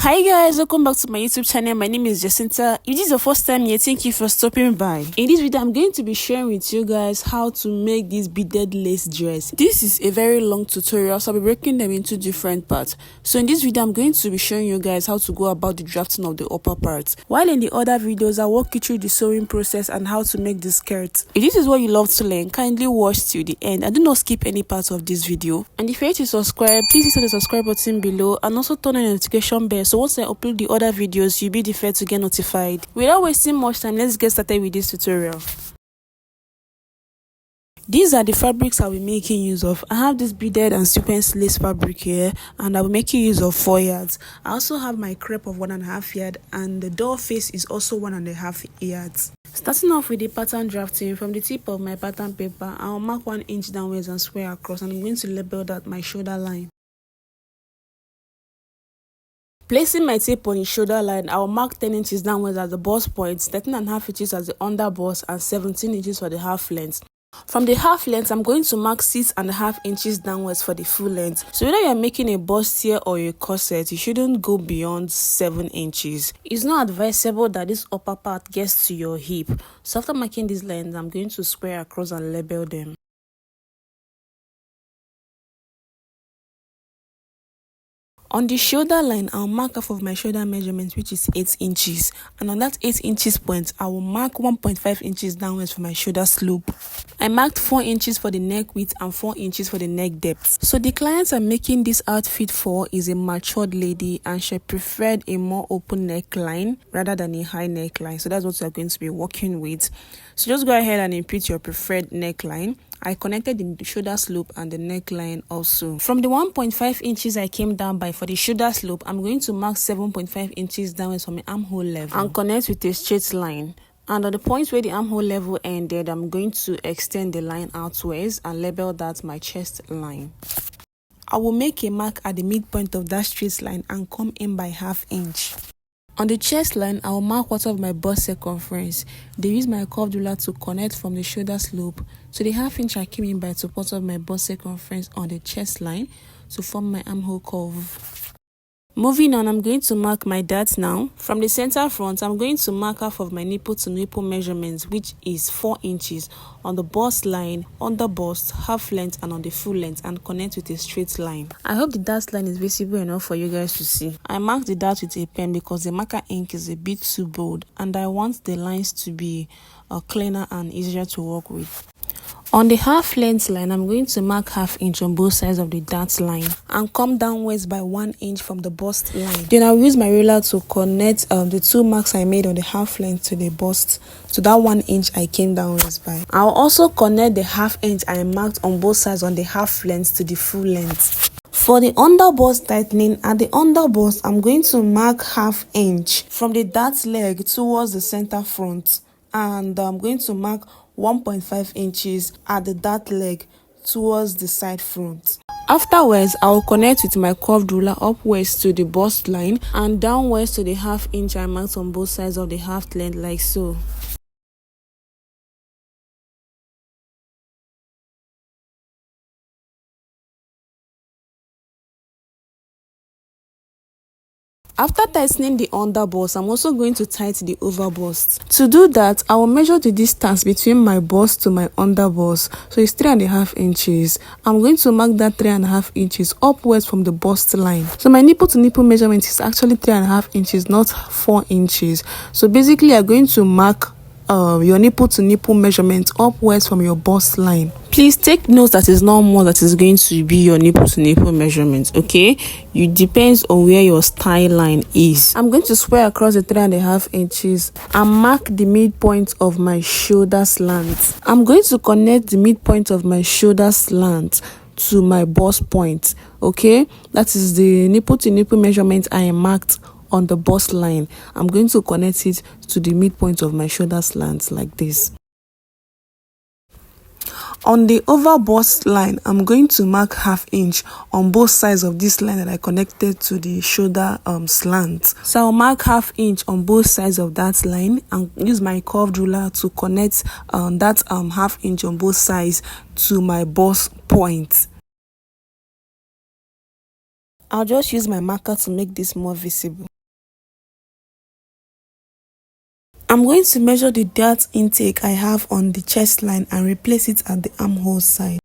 Hi guys, welcome back to my YouTube channel. My name is Jacinta. If this is your first time here, thank you for stopping by. In this video, I'm going to be sharing with you guys how to make this beaded lace dress. This is a very long tutorial, so I'll be breaking them into different parts. So in this video, I'm going to be showing you guys how to go about the drafting of the upper parts. While in the other videos, I'll walk you through the sewing process and how to make the skirt. If this is what you love to learn, kindly watch till the end and do not skip any part of this video. And if you're yet to subscribe, please hit the subscribe button below and also turn on the notification bell. So once I upload the other videos, you'll be the first to get notified. Without wasting much time, let's get started with this tutorial. These are the fabrics I'll be making use of. I have this beaded and sequence lace fabric here, and I'll be making use of 4 yards. I also have my crepe of 1.5 yards, and the door face is also 1.5 yards. Starting off with the pattern drafting, from the tip of my pattern paper, I'll mark 1 inch downwards and square across, and I'm going to label that my shoulder line. Placing my tape on the shoulder line, I will mark 10 inches downwards at the bust point, 13.5 inches as the under bust, and 17 inches for the half length. From the half length, I'm going to mark 6.5 inches downwards for the full length. So whether you're making a bustier or a corset, you shouldn't go beyond 7 inches. It's not advisable that this upper part gets to your hip. So after marking these lines, I'm going to square across and label them. On the shoulder line, I'll mark half of my shoulder measurement, which is 8 inches. And on that 8 inches point, I will mark 1.5 inches downwards for my shoulder slope. I marked 4 inches for the neck width and 4 inches for the neck depth. So the client I'm making this outfit for is a matured lady, and she preferred a more open neckline rather than a high neckline. So that's what we're going to be working with. So just go ahead and input your preferred neckline. I connected the shoulder slope and the neckline also. From the 1.5 inches I came down by for the shoulder slope, I'm going to mark 7.5 inches downwards from the armhole level and connect with a straight line. And at the point where the armhole level ended, I'm going to extend the line outwards and label that my chest line. I will make a mark at the midpoint of that straight line and come in by 1/2 inch. On the chest line, I will mark 1/4 of my bust circumference. They use my curved ruler to connect from the shoulder slope to the 1/2 inch I came in by 2/4 of my bust circumference on the chest line to form my armhole curve. Moving on, I'm going to mark my darts now. From the center front, I'm going to mark half of my nipple to nipple measurements, which is 4 inches on the bust line, under bust, half length, and on the full length, and connect with a straight line. I hope the dart line is visible enough for you guys to see. I marked the dart with a pen because the marker ink is a bit too bold, and I want the lines to be cleaner and easier to work with. On the half length line, I'm going to mark 1/2 inch on both sides of the dart line and come downwards by 1 inch from the bust line. Then I'll use my ruler to connect the 2 marks I made on the half length to the bust, to that 1 inch I came downwards by. I'll also connect the 1/2 inch I marked on both sides on the half length to the full length. For the under bust tightening, at the under bust, I'm going to mark 1/2 inch from the dart leg towards the center front, and I'm going to mark 1.5 inches at the dart leg towards the side front. Afterwards, I will connect with my curved ruler upwards to the bust line and downwards to the 1/2 inch I marked on both sides of the half length, like so. After tightening the under bust, I'm also going to tighten the over bust. To do that, I will measure the distance between my bust to my under bust. So it's 3.5 inches. I'm going to mark that 3.5 inches upwards from the bust line. So my nipple to nipple measurement is actually 3.5 inches, not 4 inches. So basically, you're going to mark your nipple to nipple measurement upwards from your bust line. Please take note that it's not more that is going to be your nipple to nipple measurement, okay? It depends on where your style line is. I'm going to square across the 3.5 inches and mark the midpoint of my shoulder slant. I'm going to connect the midpoint of my shoulder slant to my bust point, okay? That is the nipple to nipple measurement I marked on the bust line. I'm going to connect it to the midpoint of my shoulder slant like this. On the over bust line, I'm going to mark 1/2 inch on both sides of this line that I connected to the shoulder slant. So I'll mark 1/2 inch on both sides of that line and use my curved ruler to connect that 1/2 inch on both sides to my bust point. I'll just use my marker to make this more visible. I'm going to measure the dart intake I have on the chest line and replace it at the armhole side.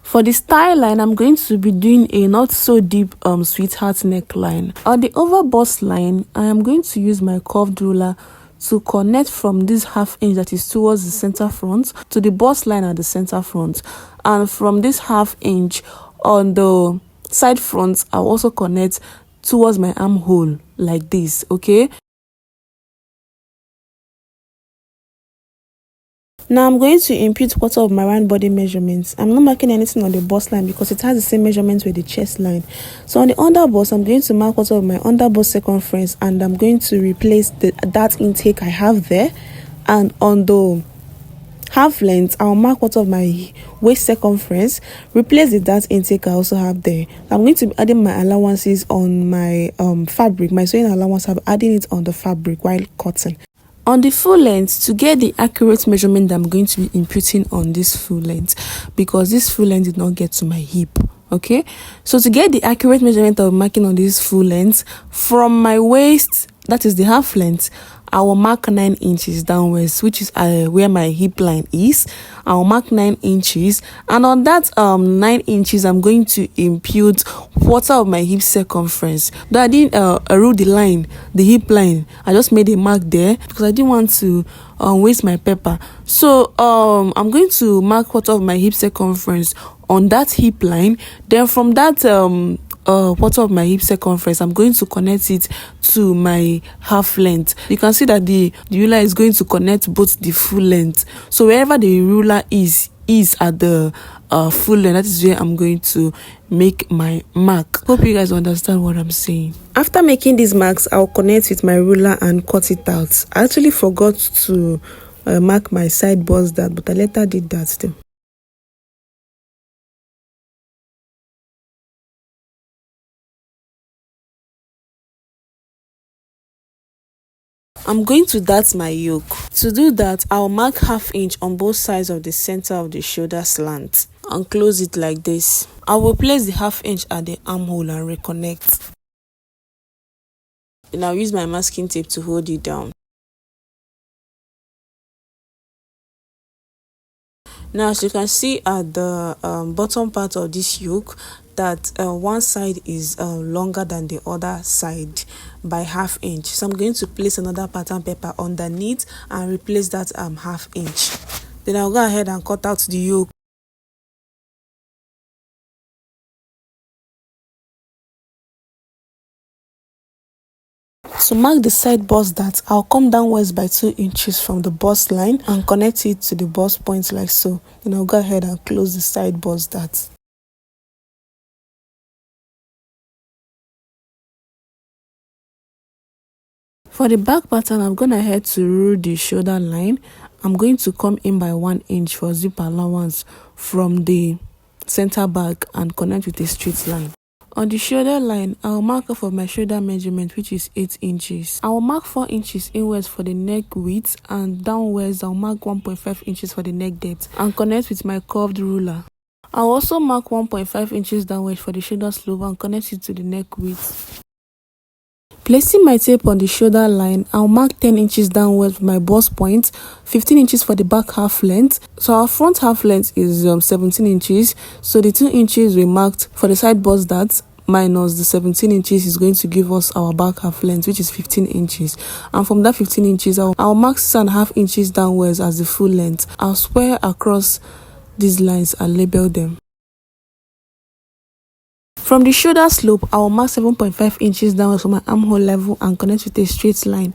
For the style line, I'm going to be doing a not so deep sweetheart neckline. On the over bust line, I am going to use my curved ruler to connect from this ½ inch that is towards the center front to the bust line at the center front, and from this ½ inch on the side front, I'll also connect towards my armhole like this. Okay, now I'm going to impute quarter of my round body measurements. I'm not marking anything on the bust line because it has the same measurements with the chest line. So on the under bust, I'm going to mark quarter of my under bust circumference, and I'm going to replace that intake I have there. And on the half length, I'll mark quarter of my waist circumference, replace the dart intake I also have there. I'm going to be adding my allowances on my fabric, my sewing allowance. I'm adding it on the fabric while cutting. On the full length, to get the accurate measurement that I'm going to be imputing on this full length, because this full length did not get to my hip. Okay, so to get the accurate measurement of marking on this full length, from my waist, that is the half length, I will mark 9 inches downwards, which is where my hip line is. I will mark 9 inches, and on that 9 inches, I'm going to impute quarter of my hip circumference. Though I didn't rule the line, the hip line, I just made a mark there because I didn't want to waste my paper. So I'm going to mark quarter of my hip circumference on that hip line. Then from that quarter of my hip circumference, I'm going to connect it to my half length. You can see that the ruler is going to connect both the full length. So wherever the ruler is at the full length, that is where I'm going to make my mark. Hope you guys understand what I'm saying. After making these marks, I'll connect with my ruler and cut it out. I actually forgot to mark my side bust dart, but I later did that still. I'm going to dart my yoke. To do that, I'll mark ½ inch on both sides of the center of the shoulder slant and close it like this. I will place the ½ inch at the armhole and reconnect. Then I'll use my masking tape to hold it down. Now, as you can see at the bottom part of this yoke, that one side is longer than the other side by ½ inch. So I'm going to place another pattern paper underneath and replace that ½ inch. Then I'll go ahead and cut out the yoke. To mark the side bust dart, I'll come downwards by 2 inches from the bust line and connect it to the bust point like so. Then I'll go ahead and close the side bust dart. For the back pattern, I'm going ahead to rule the shoulder line. I'm going to come in by 1 inch for zip allowance from the center back and connect with a straight line. On the shoulder line, I'll mark off of my shoulder measurement, which is 8 inches. I will mark 4 inches inwards for the neck width, and downwards I'll mark 1.5 inches for the neck depth and connect with my curved ruler. I'll also mark 1.5 inches downwards for the shoulder slope and connect it to the neck width. Placing my tape on the shoulder line, I'll mark 10 inches downwards for my bust point, 15 inches for the back half length. So our front half length is 17 inches. So the 2 inches we marked for the side bust dart minus the 17 inches is going to give us our back half length, which is 15 inches. And from that 15 inches, I'll mark 6.5 inches downwards as the full length. I'll square across these lines and label them. From the shoulder slope, I will mark 7.5 inches downwards from my armhole level and connect with a straight line.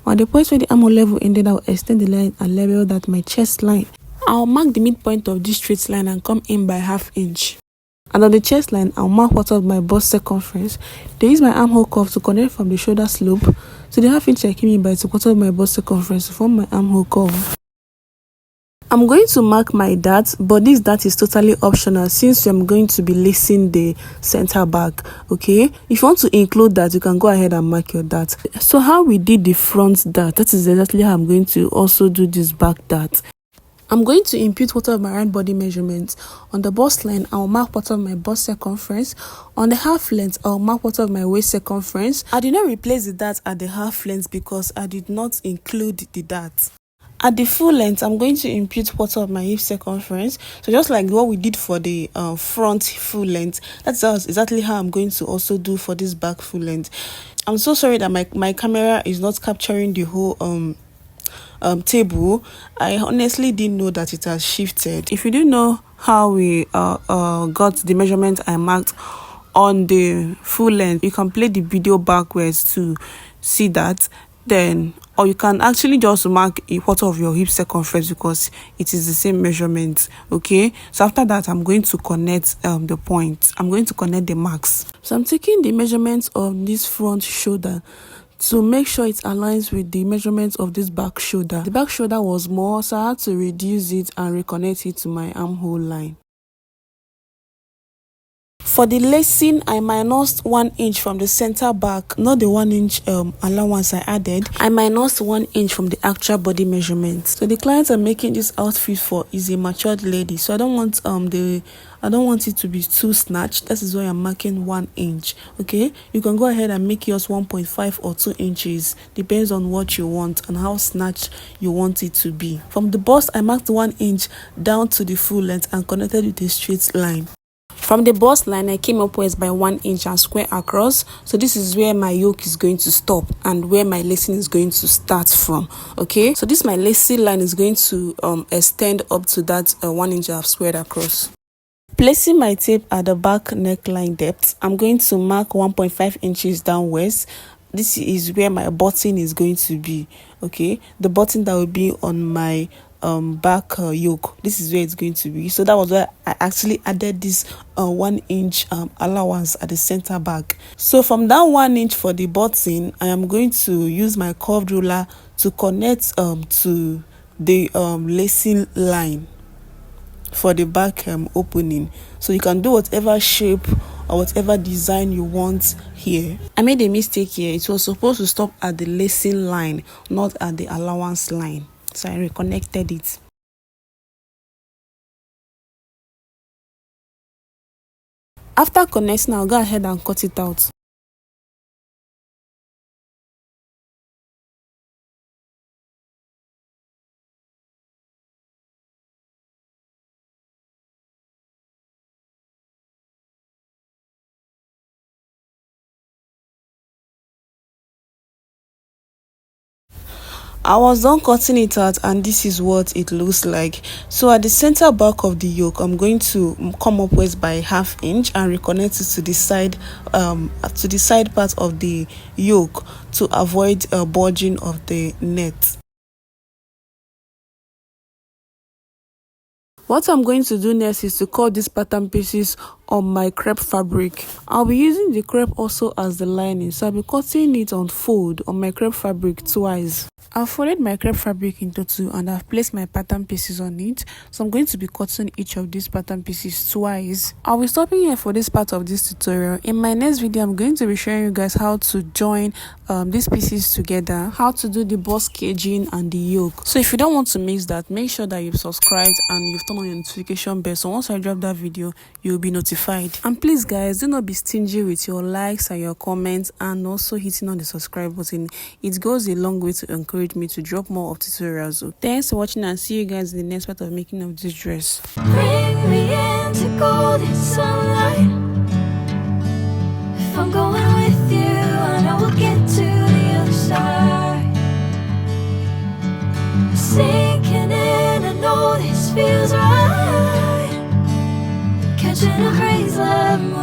On the point where the armhole level ended, I will extend the line and label that my chest line. I will mark the midpoint of this straight line and come in by ½ inch. And on the chest line, I'll mark quarter of my bust circumference. Then use my armhole curve to connect from the shoulder slope to the ½ inch I came in by to quarter of my bust circumference to form my armhole curve. I'm going to mark my dart, but this dart is totally optional since I'm going to be lacing the center back. Okay, if you want to include that, you can go ahead and mark your dart. So how we did the front dart, that is exactly how I'm going to also do this back dart. I'm going to impute part of my round body measurements. On the bust line, I'll mark part of my bust circumference. On the half length, I'll mark part of my waist circumference. I did not replace the dart at the half length because I did not include the dart. At the full length, I'm going to impute part of my hip circumference. So just like what we did for the front full length, that's exactly how I'm going to also do for this back full length. I'm so sorry that my camera is not capturing the whole table. I honestly didn't know that it has shifted. If you didn't know how we got the measurement I marked on the full length, you can play the video backwards to see that. Then, or you can actually just mark a quarter of your hip circumference because it is the same measurement. Okay, so after that, I'm going to connect the points. I'm going to connect the marks. So I'm taking the measurements of this front shoulder to make sure it aligns with the measurements of this back shoulder. The back shoulder was more, so I had to reduce it and reconnect it to my armhole line. For the lacing, I minused 1 inch from the center back, not the 1 inch allowance I added. I minused 1 inch from the actual body measurement. So the client I'm making this outfit for is a matured lady, so I don't want it to be too snatched. That is why I'm marking 1 inch. Okay, you can go ahead and make yours 1.5 or 2 inches, depends on what you want and how snatched you want it to be. From the bust, I marked 1 inch down to the full length and connected with a straight line. From the bust line, I came upwards by 1 inch and square across. So this is where my yoke is going to stop and where my lacing is going to start from. Okay, so this my lacing line is going to extend up to that 1 inch I've squared across. Placing my tape at the back neckline depth, I'm going to mark 1.5 inches downwards. This is where my button is going to be. Okay, the button that will be on my back yoke, this is where it's going to be. So that was where I actually added this 1 inch allowance at the center back. So from that 1 inch for the button, I am going to use my curved ruler to connect to the lacing line for the back opening. So you can do whatever shape or whatever design you want here. I made a mistake here. It was supposed to stop at the lacing line, not at the allowance line. So I reconnected it. After connecting, I'll go ahead and cut it out. I was done cutting it out and this is what it looks like. So at the center back of the yoke, I'm going to come upwards by ½ inch and reconnect it to the side part of the yoke to avoid bulging of the net. What I'm going to do next is to cut these pattern pieces on my crepe fabric. I'll be using the crepe also as the lining, so I'll be cutting it on fold on my crepe fabric twice. I've folded my crepe fabric into two and I've placed my pattern pieces on it. So I'm going to be cutting each of these pattern pieces twice. I'll be stopping here for this part of this tutorial. In my next video, I'm going to be showing you guys how to join these pieces together, how to do the bust caging and the yoke. So if you don't want to miss that, make sure that you've subscribed and you've turned on your notification bell, so once I drop that video, you'll be notified. And please guys, do not be stingy with your likes and your comments and also hitting on the subscribe button. It goes a long way to encourage me to drop more of tutorials. So thanks for watching and see you guys in the next part of making of this dress. Bring me into golden sunlight. If I'm going with you, I know we'll get to the other side. Sinking in, I know this feels right. Catching a breeze, love.